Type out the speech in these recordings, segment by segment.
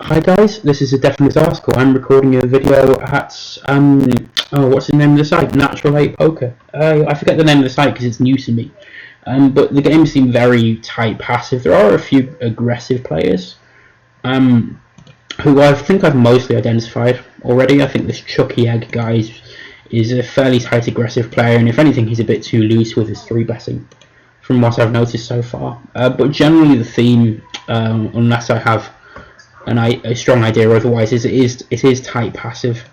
Hi guys, this is a definite article. I'm recording a video at what's the name of the site? Natural 8 Poker. I forget the name of the site because it's new to me. But the game seems very tight passive. There are a few aggressive players, who I think I've mostly identified already. I think this Chucky Egg guy is a fairly tight aggressive player, and if anything, he's a bit too loose with his 3-betting, from what I've noticed so far. But generally, the theme, unless I have a strong idea otherwise, it is tight passive.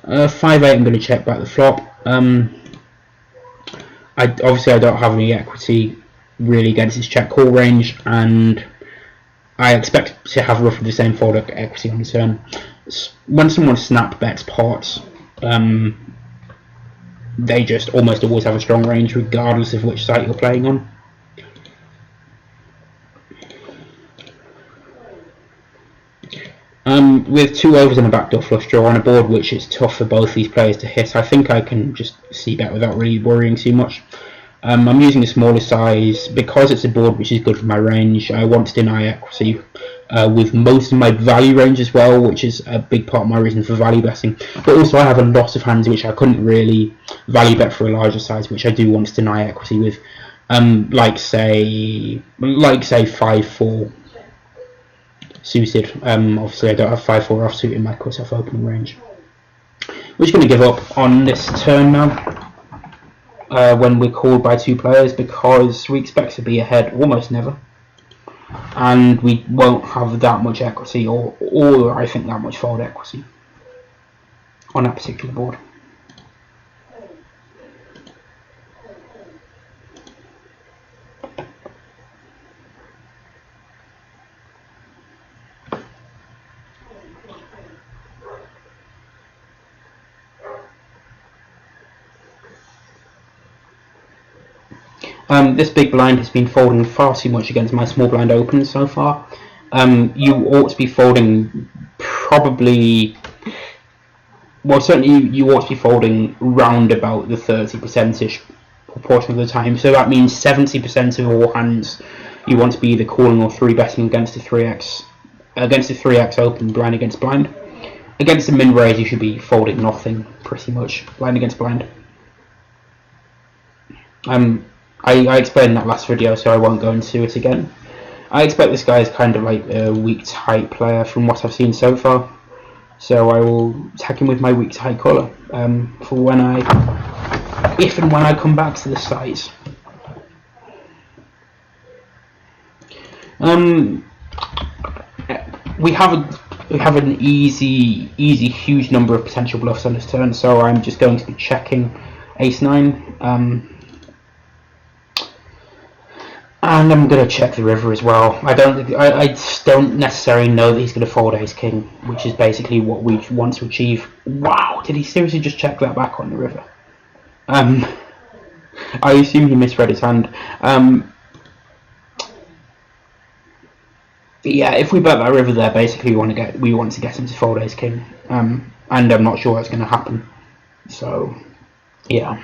5-8, I'm going to check back the flop. Obviously I don't have any equity really against his check call range, and I expect to have roughly the same fold equity on the turn. When someone snap bets pots, they just almost always have a strong range regardless of which site you're playing on. With 2 overs and a backdoor flush draw on a board which is tough for both these players to hit, I think I can just c-bet without really worrying too much. I'm using a smaller size because it's a board which is good for my range. I want to deny equity with most of my value range as well, which is a big part of my reason for value betting. But also I have a lot of hands which I couldn't really value bet for a larger size, which I do want to deny equity with, like say 5-4 suited. Obviously I don't have 5-4 offsuit in my cut-off opening range. We're just going to give up on this turn now, when we're called by 2 players, because we expect to be ahead almost never, and we won't have that much equity, or I think that much fold equity on that particular board. This big blind has been folding far too much against my small blind opens so far. You ought to be folding probably, well, certainly you ought to be folding round about the 30%ish proportion of the time. So that means 70% of all hands you want to be either calling or 3-betting against a 3x open, blind against blind. Against a min raise, you should be folding nothing, pretty much, blind against blind. I explained that last video, so I won't go into it again. I expect this guy is kind of like a weak tight player from what I've seen so far, so I will attack him with my weak tight colour for if and when I come back to the site. We have an easy huge number of potential bluffs on this turn, so I'm just going to be checking ace-9. And I'm going to check the river as well. I just don't necessarily know that he's going to fold ace-king, which is basically what we want to achieve. Wow, did he seriously just check that back on the river? I assume he misread his hand. Yeah, if we bet that river there, basically we want to get him to fold ace-king, and I'm not sure that's going to happen. So, yeah.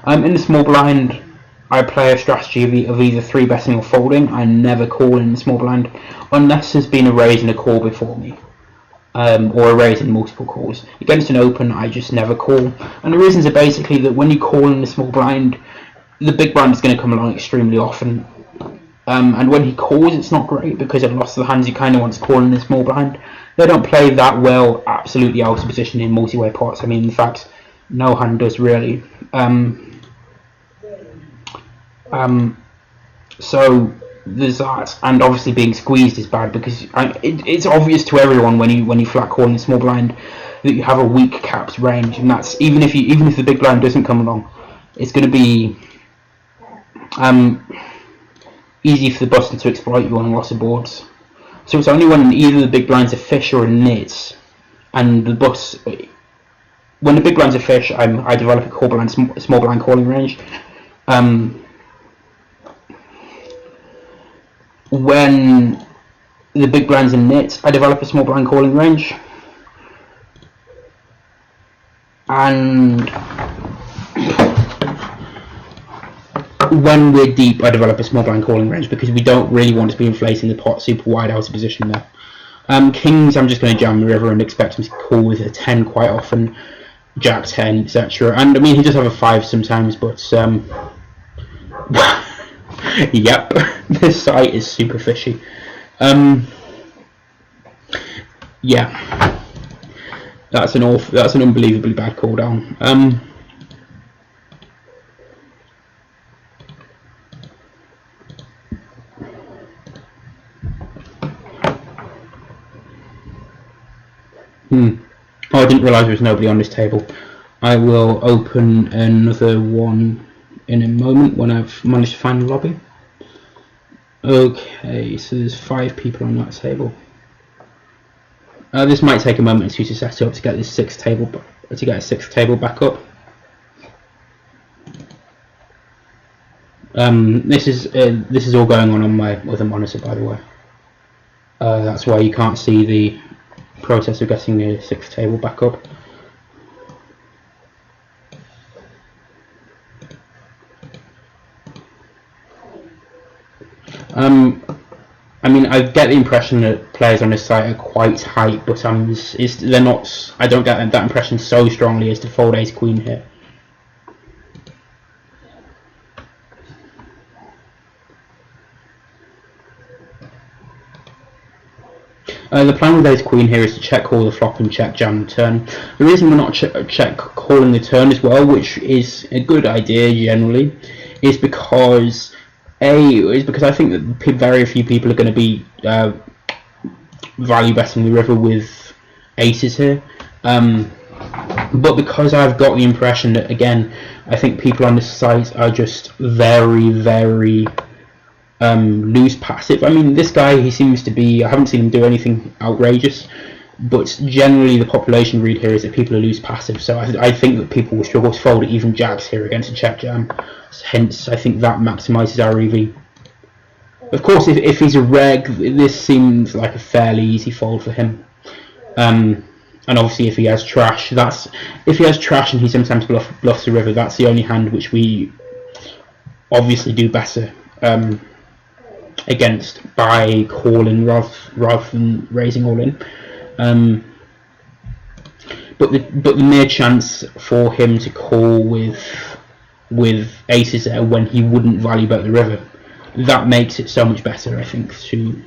In the small blind, I play a strategy of either 3-betting or folding. I never call in the small blind unless there's been a raise and a call before me, or a raise and multiple calls. Against an open, I just never call, and the reasons are basically that when you call in the small blind, the big blind is going to come along extremely often, and when he calls, it's not great because of lots of the hands you kind of want to call in the small blind. They don't play that well absolutely out of position in multi-way pots. I mean, in fact, no hand does really. So there's that, and obviously being squeezed is bad because it's obvious to everyone when you flat call in the small blind that you have a weak capped range, and that's even if the big blind doesn't come along, it's going to be easy for the buster to exploit you on lots of boards. So it's only when either the big blind's a fish or a nit, and when the big blind's a fish, I develop a small blind calling range. When the big blind's in nits, I develop a small blind calling range, and when we're deep, I develop a small blind calling range because we don't really want to be inflating the pot super wide out of position there. Kings, I'm just going to jam the river and expect him to call with a 10 quite often, Jack 10, etc. And I mean, he does have a 5 sometimes, but yep, this site is super fishy. Yeah, that's an unbelievably bad cooldown. Oh, I didn't realise there was nobody on this table. I will open another one in a moment when I've managed to find the lobby. Okay, so there's 5 people on that table. This might take a moment or two to set up to get this sixth table back up. This is all going on my other monitor, by the way. That's why you can't see the process of getting the sixth table back up. I mean, I get the impression that players on this site are quite tight, but they're not. I don't get that impression so strongly as to fold ace queen here. The plan with ace queen here is to check call the flop and check jam the turn. The reason we're not check calling the turn as well, which is a good idea generally, is because I think that very few people are going to be value betting the river with aces here. But because I've got the impression that, again, I think people on this site are just very, very loose passive. I mean, this guy, he seems to be, I haven't seen him do anything outrageous, but generally the population read here is that people are loose passive, so I think that people will struggle to fold even jacks here against a check jam. Hence, I think that maximises our EV. Of course, if he's a reg, this seems like a fairly easy fold for him. And obviously, if he has trash, and he sometimes bluffs the river, that's the only hand which we obviously do better against by calling rather than raising all in. But the mere chance for him to call with aces there when he wouldn't value bet the river, that makes it so much better, I think, to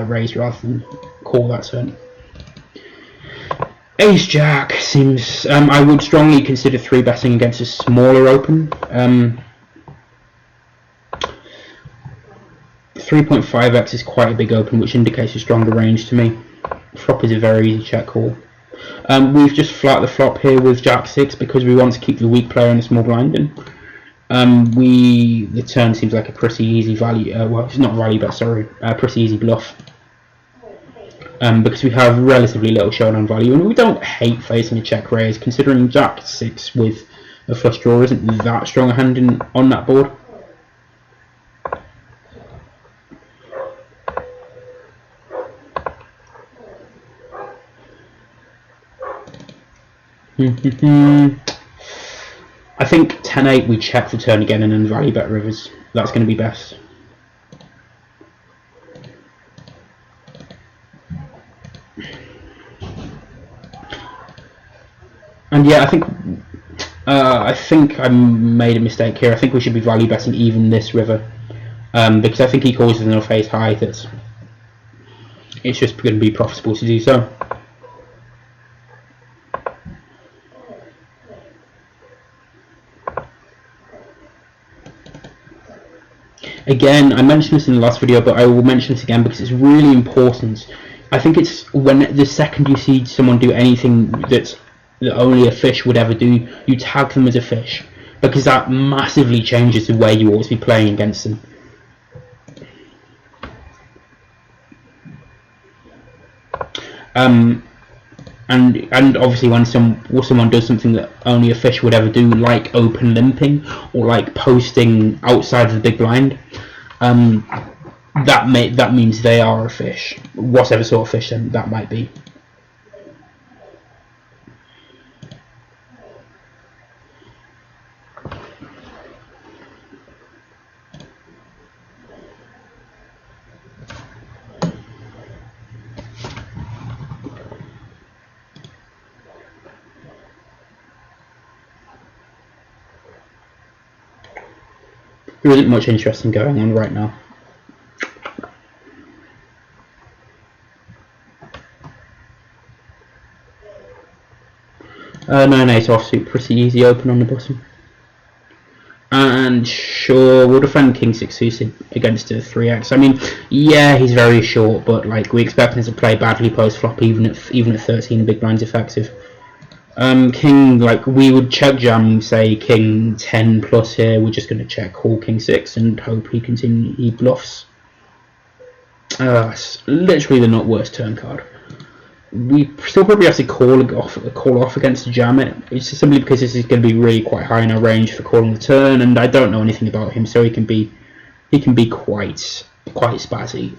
raise rather than call that turn. Ace Jack seems. I would strongly consider 3-betting against a smaller open. 3.5x is quite a big open, which indicates a stronger range to me. Flop is a very easy check call. We've just flat the flop here with Jack 6 because we want to keep the weak player in the small blind in. The turn seems like a pretty easy value. Well, it's not value bet, sorry. Pretty easy bluff. Because we have relatively little showdown value, and we don't hate facing a check raise, considering Jack 6 with a flush draw isn't that strong a hand on that board. I think 10-8 we check the turn again and then value bet rivers. That's going to be best. And yeah, I think I made a mistake here. I think we should be value betting even this river, because I think he calls with enough ace high that it's just going to be profitable to do so. Again, I mentioned this in the last video, but I will mention this again because it's really important. I think it's when the second you see someone do anything that only a fish would ever do, you tag them as a fish, because that massively changes the way you always be playing against them. And obviously when someone does something that only a fish would ever do, like open limping or like posting outside of the big blind, that means they are a fish, whatever sort of fish that might be. there isn't much interesting going on right now. Nine eight offsuit, pretty easy open on the bottom. And sure, we'll defend king 6 suited against a 3x. I mean, yeah, he's very short, but like we expect him to play badly post flop, even at 13 big blind's effective. King, like we would check jam, say king 10 plus here. We're just going to check call king 6 and hope he bluffs. It's literally the not worst turn card. We still probably have to call off against a jam. It's just simply because this is going to be really quite high in our range for calling the turn, and I don't know anything about him, so he can be quite spazzy.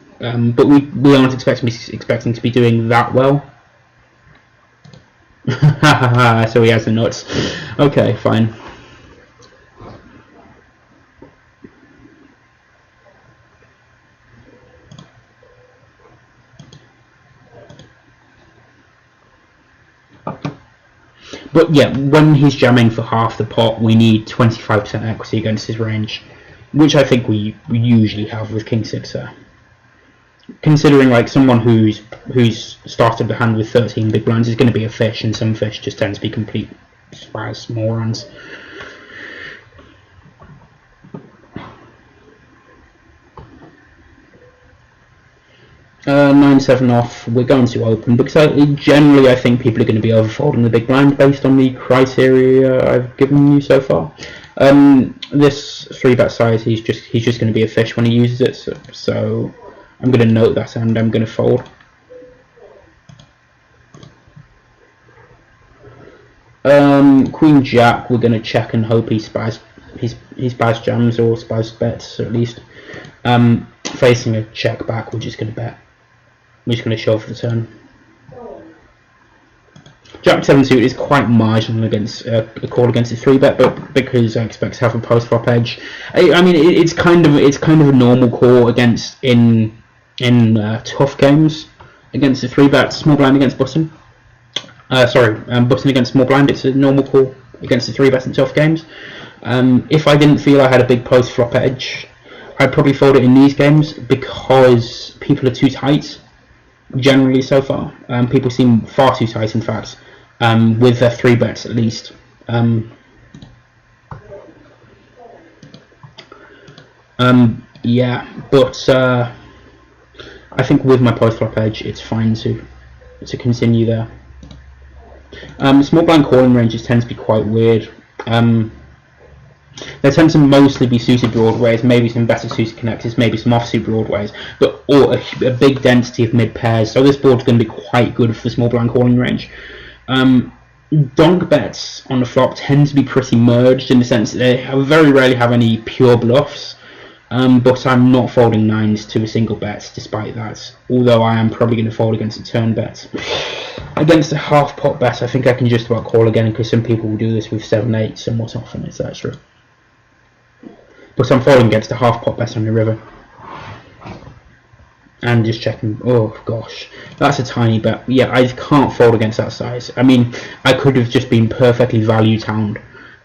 But we aren't expecting to be doing that well. So he has the nuts. Okay, fine. But yeah, when he's jamming for half the pot, we need 25% equity against his range, which I think we usually have with king 6 there. Considering like someone who's started the hand with 13 big blinds is going to be a fish, and some fish just tend to be complete spaz morons. Nine 7 off. We're going to open because generally I think people are going to be overfolding the big blind based on the criteria I've given you so far. This 3-bet size, he's just going to be a fish when he uses it. So I'm going to note that and I'm going to fold. Queen Jack, we're going to check and hope he spaz jams or spaz bets at least. Facing a check back, we're just going to bet. We're just going to shove for the turn. Jack 7 suit is quite marginal against a call against a 3-bet, but because I expect to have a post flop edge, I mean it's kind of a normal call against in tough games against a 3-bet small blind against button. Button against small blind. It's a normal call against a 3-bet in tough games. If I didn't feel I had a big post flop edge, I'd probably fold it in these games because people are too tight. Generally, so far, people seem far too tight. In fact, with their 3-bets at least. Yeah, but I think with my post flop edge, it's fine to continue there. Small blind calling ranges tend to be quite weird. They tend to mostly be suited broadways, maybe some better suited connectors, maybe some offsuit broadways, but or a big density of mid pairs. So this board's going to be quite good for the small blind calling range. Donk bets on the flop tend to be pretty merged in the sense that they very rarely have any pure bluffs. But I'm not folding nines to a single bet despite that, although I am probably going to fold against a turn bet. Against a half pot bet, I think I can just about call again because some people will do this with 7-8 somewhat often, etc. But I'm folding against a half pot bet on the river. And just checking, oh gosh, that's a tiny bet. Yeah, I can't fold against that size. I mean, I could have just been perfectly value-towned,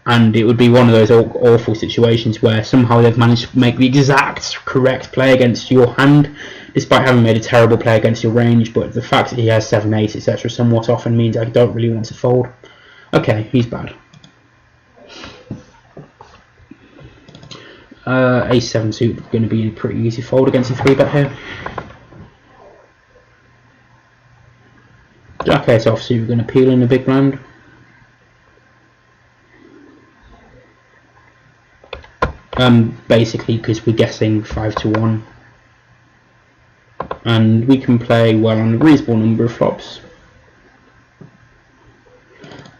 and it would be one of those awful situations where somehow they've managed to make the exact correct play against your hand, despite having made a terrible play against your range. But the fact that he has 7-8, etc. somewhat often means I don't really want to fold. Okay, he's bad. Ace 7 suit going to be a pretty easy fold against a 3-bet here. Jack 8 offsuit, we're going to peel in the big blind. Basically because we're guessing 5-1, and we can play well on a reasonable number of flops.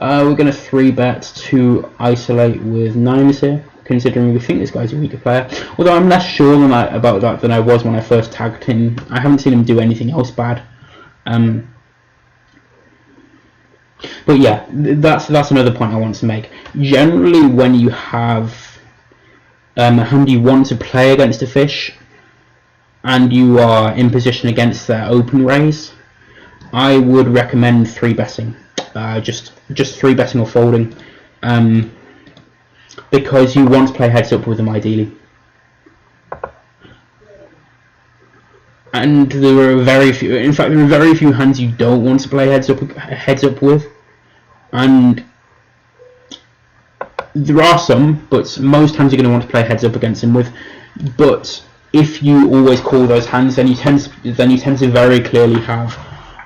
We're going to 3-bet to isolate with 9s here, considering we think this guy's a weaker player. Although I'm less sure about that than I was when I first tagged him. I haven't seen him do anything else bad. But yeah, that's another point I want to make. Generally, when you have a hand you want to play against a fish, and you are in position against their open raise, I would recommend 3-betting. Just 3-betting or folding, because you want to play heads up with them ideally. and there are very few. In fact, there are very few hands you don't want to play heads up with, and there are some, but most hands you're going to want to play heads up against them with. But if you always call those hands, then you tend to very clearly have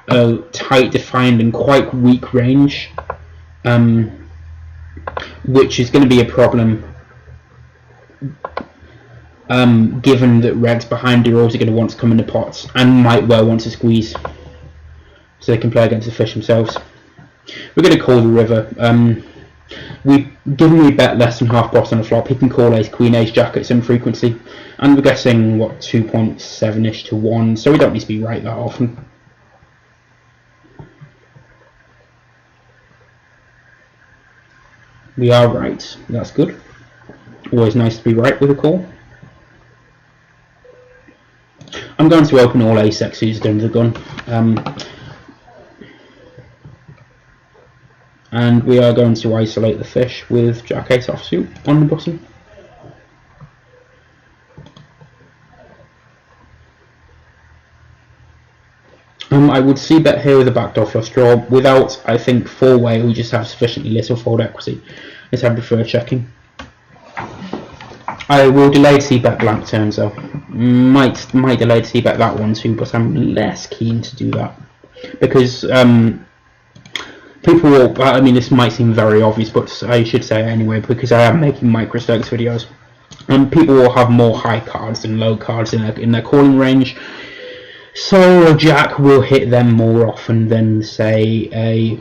a tight, defined, and quite weak range, which is going to be a problem. Given that regs behind are also going to want to come into pots and might well want to squeeze, so they can play against the fish themselves. We're going to call the river. Given we bet less than half pot on the flop, he can call ace, queen, ace, jack at some frequency, and we're guessing what 2.7ish to 1, so we don't need to be right that often. We are right. That's good. Always nice to be right with a call. I'm going to open all ace x suited under the gun. And we are going to isolate the fish with jack ace offsuit on the button. I would see bet here with a backdoor flush draw. Without, I think, four-way, we just have sufficiently little fold equity. As I prefer checking. I will delay see bet blank turns though. Might delay see bet that one too, but I'm less keen to do that because people will. I mean, this might seem very obvious, but I should say it anyway because I am making micro stakes videos, and people will have more high cards than low cards in their calling range. So a jack will hit them more often than say a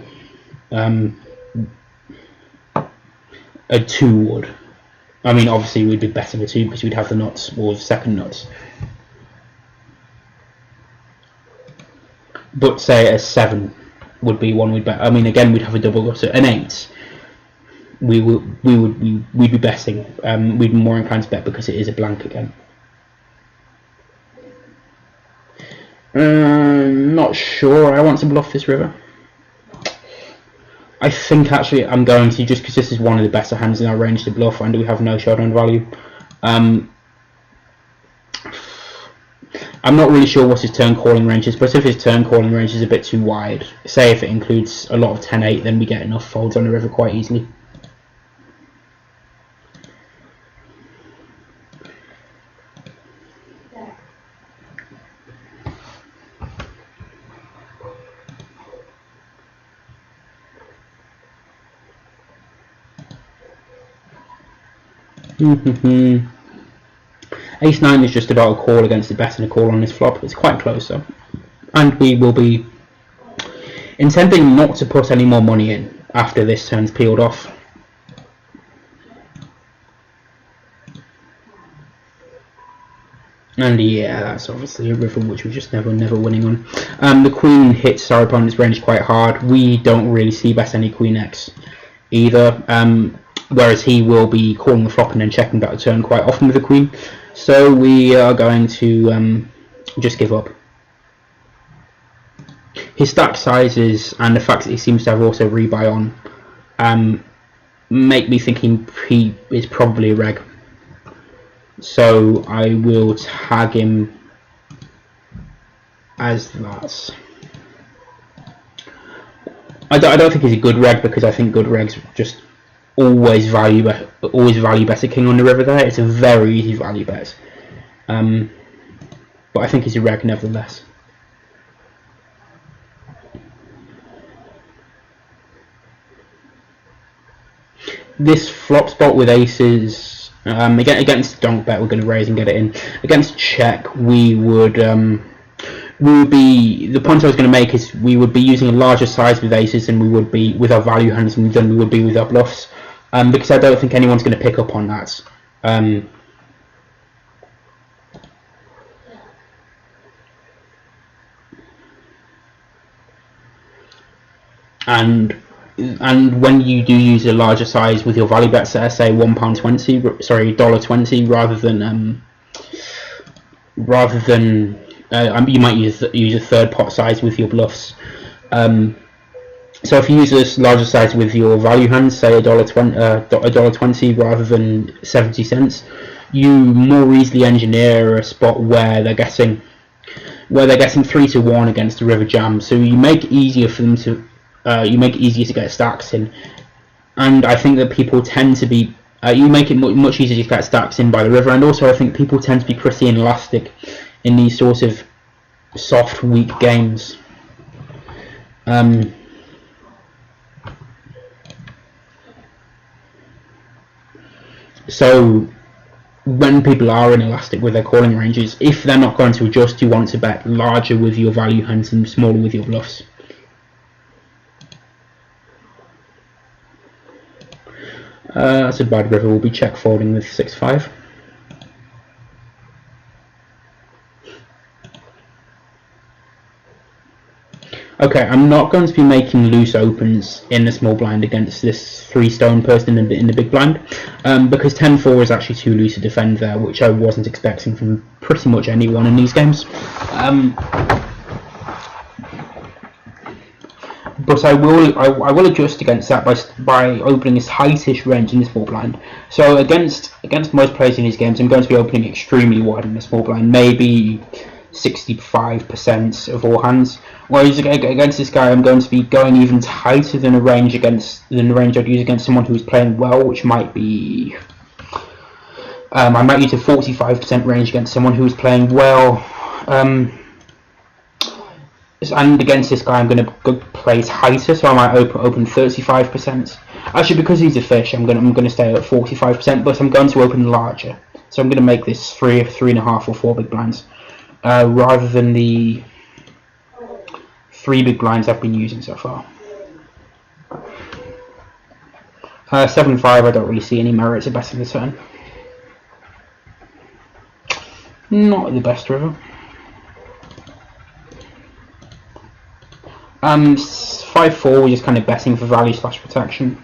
2 would. I mean, obviously we'd be better with 2 because we'd have the nuts or the second nuts. But say a 7 would be one we'd bet. I mean, again, we'd have a double gutter. An 8, we'd be betting. We'd be more inclined to bet because it is a blank again. Not sure. I want to bluff this river. I think actually I'm going to, just because this is one of the better hands in our range to bluff and we have no showdown value. I'm not really sure what his turn calling range is, but if his turn calling range is a bit too wide, say if it includes a lot of 10-8, then we get enough folds on the river quite easily. Ace 9 is just about a call against the bet and a call on this flop. It's quite close though, and we will be intending not to put any more money in after this turn's peeled off. And yeah, that's obviously a river which we're just never winning on. The queen hits our opponent's range quite hard. We don't really see bet any queen x either. Whereas he will be calling the flop and then checking back the turn quite often with the queen. So we are going to just give up. His stack sizes and the fact that he seems to have also rebuy on make me think he is probably a reg. So I will tag him as that. I don't think he's a good reg because I think good regs just always value better king on the river there. It's a very easy value bet, but I think he's a reg nevertheless. This flop spot with aces, against donk bet we're going to raise and get it in. Against check we would be, the point I was going to make is we would be using a larger size with aces than we would be with our value hands than we would be with our bluffs. Because I don't think anyone's going to pick up on that. And when you do use a larger size with your value bets, say £1.20, sorry, $1.20, rather than you might use a third pot size with your bluffs. So if you use this larger size with your value hands, say $1.20 rather than 70 cents, you more easily engineer a spot where they're getting where they're getting 3-1 against the River Jam. So you make it easier for them to get stacks in, and I think that people tend to be you make it much easier to get stacks in by the river, and also I think people tend to be pretty inelastic in these sort of soft, weak games. So when people are inelastic with their calling ranges, if they're not going to adjust, you want to bet larger with your value hands and smaller with your bluffs. That's a bad river. We'll be check folding with 6-5. Okay, I'm not going to be making loose opens in the small blind against this 3-stone person in the big blind, because 10-4 is actually too loose to defend there, which I wasn't expecting from pretty much anyone in these games. But I will adjust against that by opening this heightish range in the small blind. So against most players in these games, I'm going to be opening extremely wide in the small blind, maybe 65% of all hands. Whereas against this guy, I'm going to be going even tighter than the range I'd use against someone who's playing well, which might be I might use a 45% range against someone who's playing well. And against this guy, I'm going to play tighter, so I might open 35%. Actually, because he's a fish, I'm going to stay at 45%, but I'm going to open larger. So I'm going to make this 3.5 or 4 big blinds, rather than the 3 big blinds I've been using so far. 7-5, I don't really see any merit to betting the turn. Not the best river. 5-4, we're just kind of betting for value / protection.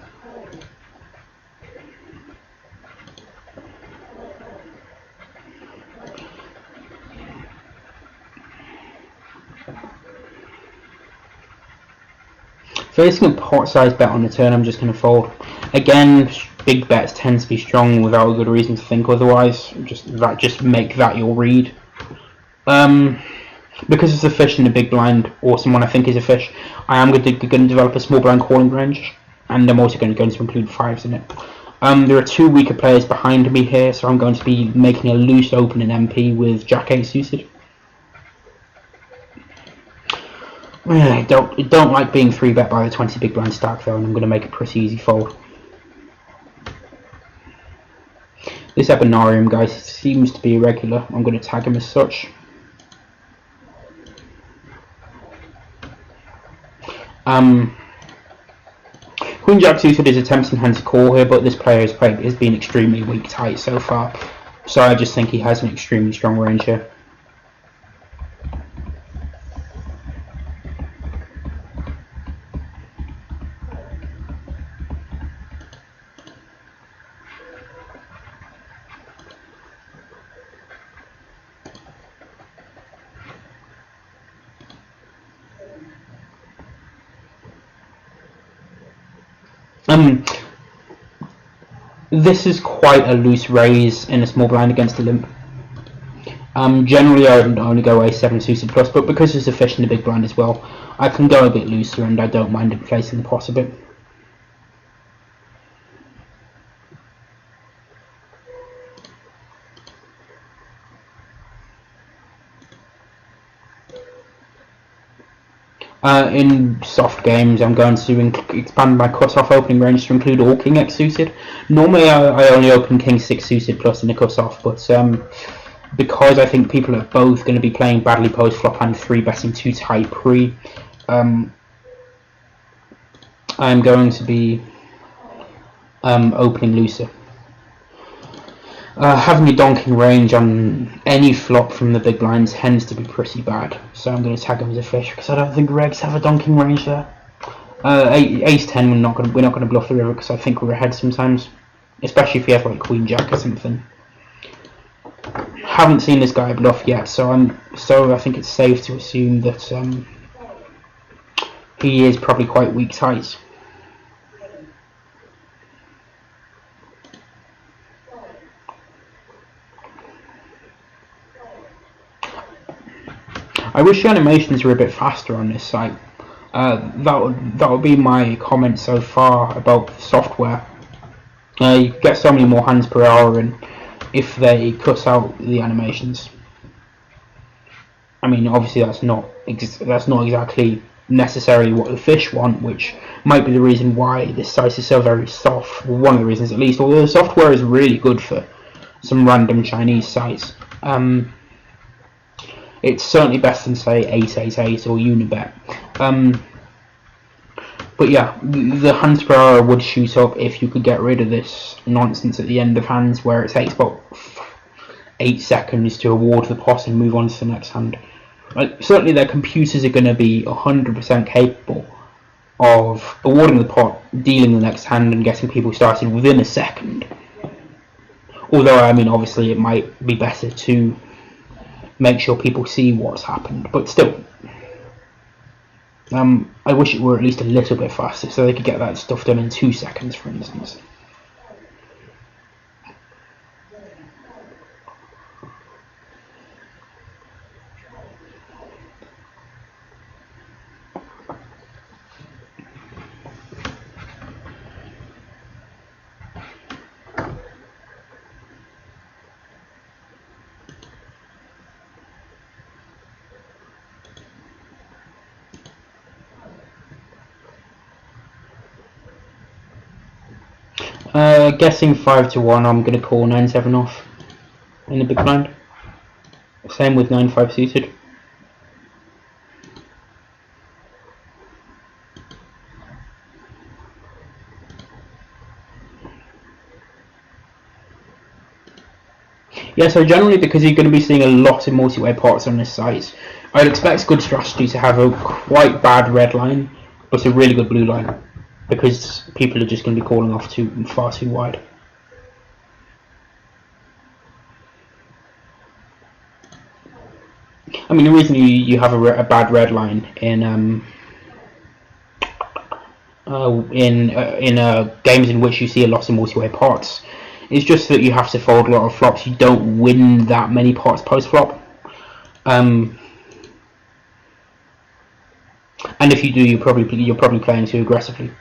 Facing a pot size bet on the turn, I'm just going to fold. Again, big bets tend to be strong without a good reason to think otherwise. Just make that your read. Because it's a fish in the big blind, or someone I think is a fish, I am going to develop a small blind calling range, and I'm also going to include 5s in it. There are 2 weaker players behind me here, so I'm going to be making a loose open in MP with Jack-8 suited. I don't like being 3-bet by the 20 big blind stack though, and I'm going to make a pretty easy fold. This GInTheorem guy seems to be irregular. I'm going to tag him as such. Queen Jack suited is a tempting hand to call here, but this player has been extremely weak tight so far, so I just think he has an extremely strong range here. This is quite a loose raise in a small blind against a limp. Generally I would only go A7 suited plus, but because there's a fish in the big blind as well, I can go a bit looser and I don't mind inflating the pot a bit. In soft games, I'm going to expand my cut-off opening range to include all King X suited. Normally, I only open King 6 suited plus in the cut-off, but because I think people are both going to be playing badly post-flop and 3-betting too tight pre, I'm going to be opening looser. Having a donking range on any flop from the big blinds tends to be pretty bad, so I'm going to tag him as a fish because I don't think regs have a donking range there. Ace-10, we're not going to bluff the river because I think we're ahead sometimes, especially if he has like Queen Jack or something. Haven't seen this guy bluff yet, so I think it's safe to assume that he is probably quite weak tight. I wish the animations were a bit faster on this site. That would be my comment so far about the software. You get so many more hands per hour, and if they cut out the animations, I mean, obviously that's not exactly necessarily what the fish want, which might be the reason why this site is so very soft. Well, one of the reasons, at least. Although the software is really good for some random Chinese sites. It's certainly better than, say, 888 or Unibet. But yeah, the hands per hour would shoot up if you could get rid of this nonsense at the end of hands where it takes about 8 seconds to award the pot and move on to the next hand. Certainly their computers are going to be 100% capable of awarding the pot, dealing the next hand, and getting people started within a second. Although, I mean, obviously it might be better to make sure people see what's happened, but still. I wish it were at least a little bit faster so they could get that stuff done in 2 seconds, for instance. Guessing 5-1, I'm going to call 9-7 off in the big blind. Same with 9-5 suited. Yeah, so generally, because you're going to be seeing a lot of multi-way pots on this site, I'd expect good strategy to have a quite bad red line, but a really good blue line, because people are just going to be calling off far too wide. I mean, the reason you have a bad red line in games in which you see a lot of multi-way pots is just that you have to fold a lot of flops. You don't win that many pots post-flop. And if you do, you're probably playing too aggressively.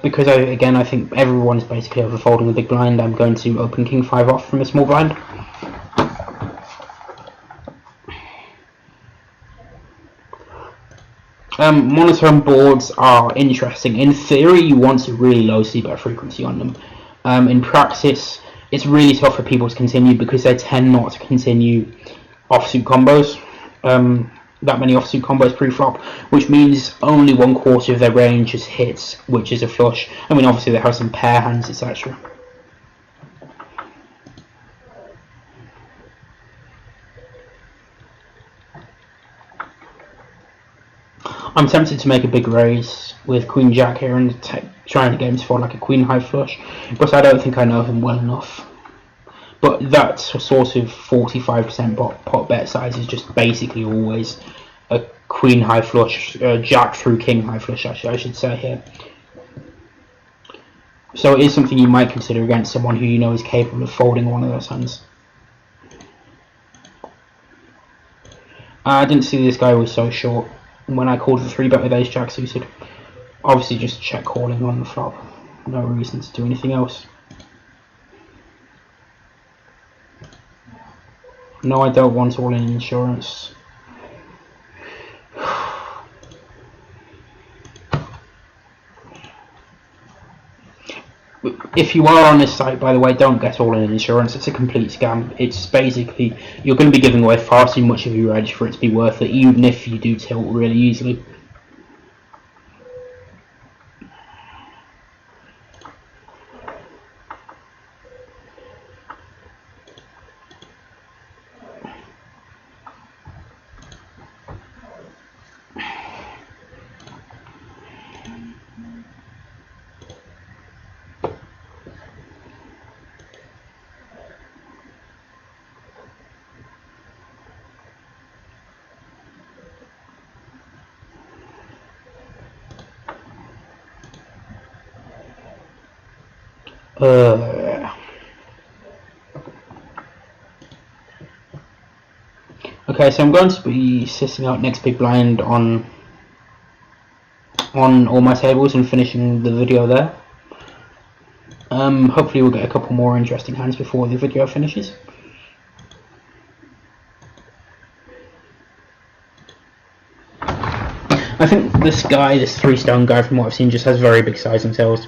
Because I think everyone's basically overfolding the big blind, I'm going to open King 5 off from a small blind. Monotone boards are interesting. In theory, you want a really low c-bet frequency on them. In practice, it's really tough for people to continue because they tend not to continue offsuit combos. That many offsuit combos pre-flop, which means only 1/4 of their range is hits, which is a flush. I mean, obviously they have some pair hands, etc. I'm tempted to make a big raise with Queen Jack here and trying to get him to fold like a Queen high flush, but I don't think I know him well enough. But that sort of 45% pot bet size is just basically always a Queen high flush, Jack through King high flush, I should say here. So it is something you might consider against someone who you know is capable of folding one of those hands. I didn't see this guy was so short when I called the 3-bet with Ace Jack suited. Obviously just check calling on the flop. No reason to do anything else. No, I don't want all-in insurance. If you are on this site, by the way, don't get all-in insurance. It's a complete scam. It's basically, you're going to be giving away far too much of your edge for it to be worth it, even if you do tilt really easily. Okay, so I'm going to be sitting out next big blind on all my tables and finishing the video there. Hopefully we'll get a couple more interesting hands before the video finishes. I think this guy, this 3-stone guy from what I've seen, just has very big size themselves.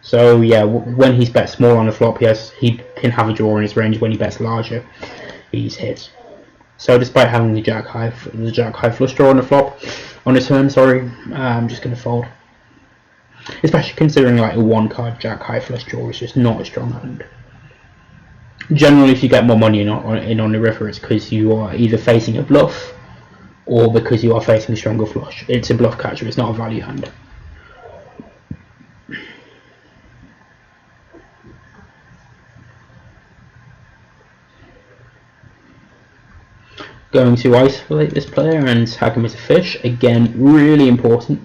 So yeah, when he's bet small on the flop, he can have a draw in his range. When he bets larger, he's hit. So despite having the jack high flush draw on the flop, on his turn, sorry, I'm just going to fold. Especially considering like a 1-card jack high flush draw is just not a strong hand. Generally, if you get more money in on the river, it's because you are either facing a bluff or because you are facing a stronger flush. It's a bluff catcher, it's not a value hand. Going to isolate this player and tag him as a fish. Again, really important.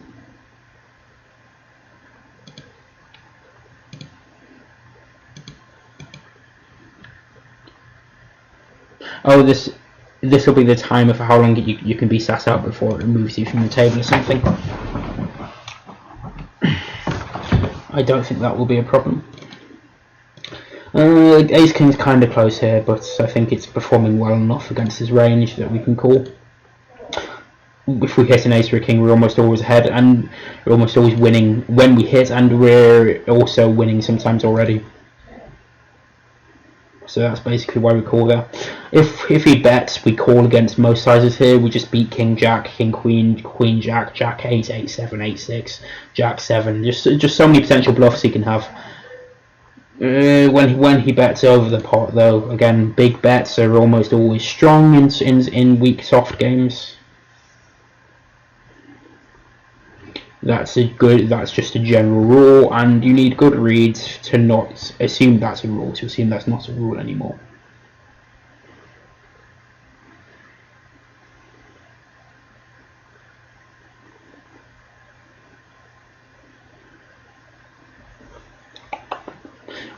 Oh, this will be the timer for how long you can be sat out before it removes you from the table or something. I don't think that will be a problem. Ace King's kind of close here, but I think it's performing well enough against his range that we can call. If we hit an ace or a king, we're almost always ahead, and we're almost always winning when we hit, and we're also winning sometimes already. So that's basically why we call there. If he bets, we call against most sizes here. We just beat king jack, king queen, queen jack, jack 8, 8 7, 8 6, jack 7. Just so many potential bluffs he can have. When he bets over the pot, though, again, big bets are almost always strong in weak soft games. That's just a general rule, and you need good reads to not assume that's a rule, to assume that's not a rule anymore.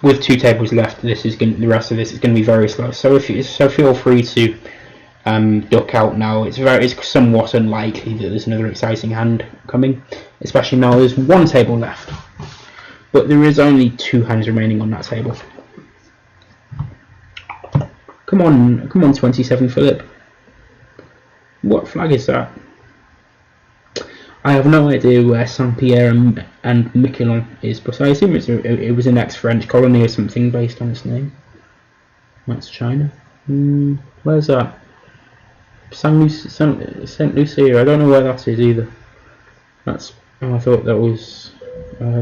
With 2 tables left, the rest of this is going to be very slow. So feel free to duck out now. It's somewhat unlikely that there's another exciting hand coming, especially now there's 1 table left. But there is only 2 hands remaining on that table. Come on, 27 Philip. What flag is that? I have no idea where Saint-Pierre and Miquelon is, but I assume it was an ex-French colony or something based on its name. That's China. Where's that? Saint Lucia. I don't know where that is either. I thought that was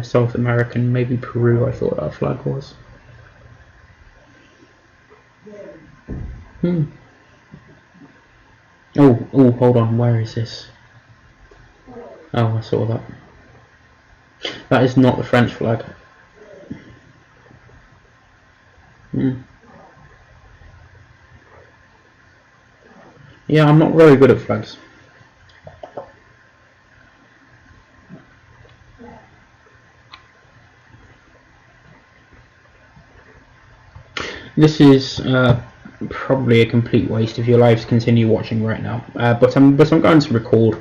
South American, maybe Peru. I thought that flag was. Oh, hold on. Where is this? Oh, I saw that. That is not the French flag. Yeah, I'm not very good at flags. This is probably a complete waste of your life to continue watching right now. But I'm going to record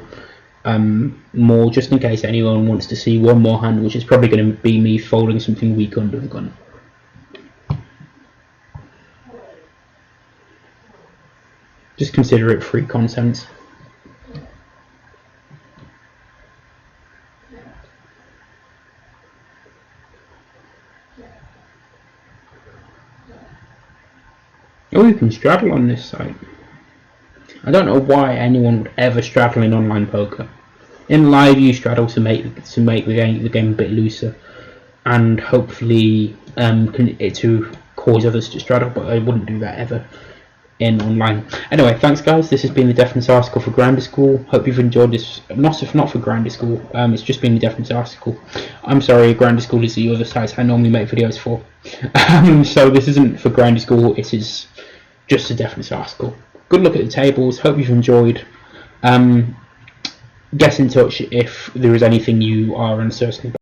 more just in case anyone wants to see one more hand, which is probably going to be me folding something weak under the gun. Just consider it free content. Oh, you can straddle on this site. I don't know why anyone would ever straddle in online poker. In live, you straddle to make the game a bit looser, and hopefully to cause others to straddle. But I wouldn't do that ever in online. Anyway, thanks guys. This has been the Deafness article for Grinder School. Hope you've enjoyed this. Not for Grinder School. It's just been the Deafness article. I'm sorry, Grinder School is the other site I normally make videos for. So this isn't for Grinder School. It is just a Deafness article. Good look at the tables. Hope you've enjoyed. Get in touch if there is anything you are uncertain about.